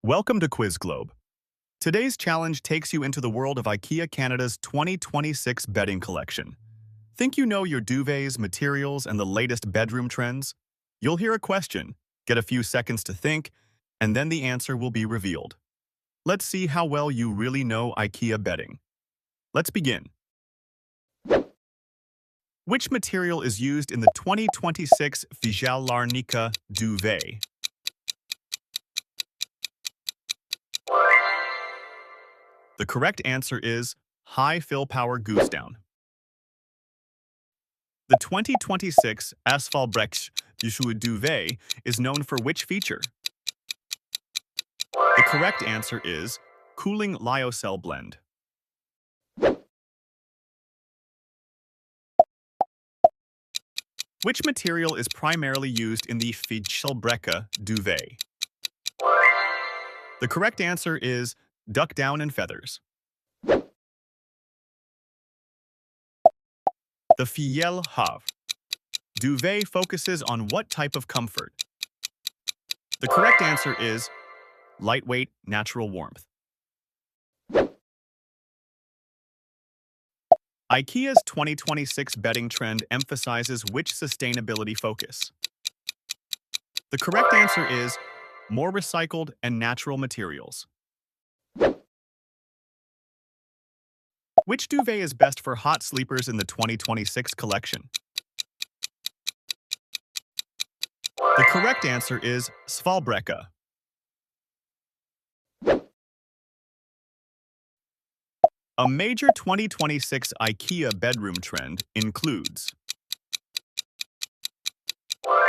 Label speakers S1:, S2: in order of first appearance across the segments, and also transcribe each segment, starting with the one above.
S1: Welcome to Quiz Globe. Today's challenge takes you into the world of IKEA Canada's 2026 bedding collection. Think you know your duvets, materials, and the latest bedroom trends? You'll hear a question, get a few seconds to think, and then the answer will be revealed. Let's see how well you really know IKEA bedding. Let's begin. Which material is used in the 2026 FJÄLLARNIKA duvet? The correct answer is high fill power goose down. The 2026 SVALBRÄCKA duvet is known for which feature? The correct answer is cooling lyocell blend. Which material is primarily used in the FJÄLLBRÄCKA duvet? The correct answer is duck down and feathers. The FJÄLLBRÄCKA duvet focuses on what type of comfort? The correct answer is lightweight, natural warmth. IKEA's 2026 bedding trend emphasizes which sustainability focus? The correct answer is more recycled and natural materials. Which duvet is best for hot sleepers in the 2026 collection? The correct answer is SVALBRÄCKA. A major 2026 IKEA bedroom trend includes.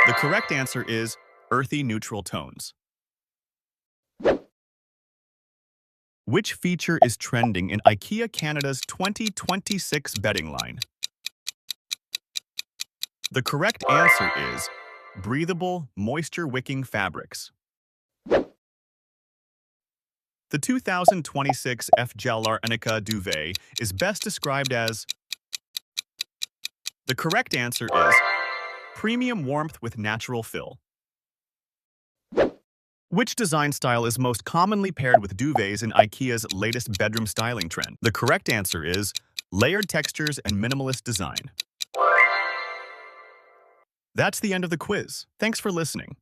S1: The correct answer is earthy neutral tones. Which feature is trending in IKEA Canada's 2026 bedding line? The correct answer is breathable, moisture-wicking fabrics. The 2026 FJÄLLARNIKA duvet is best described as. The correct answer is premium warmth with natural fill. Which design style is most commonly paired with duvets in IKEA's latest bedroom styling trend? The correct answer is layered textures and minimalist design. That's the end of the quiz. Thanks for listening.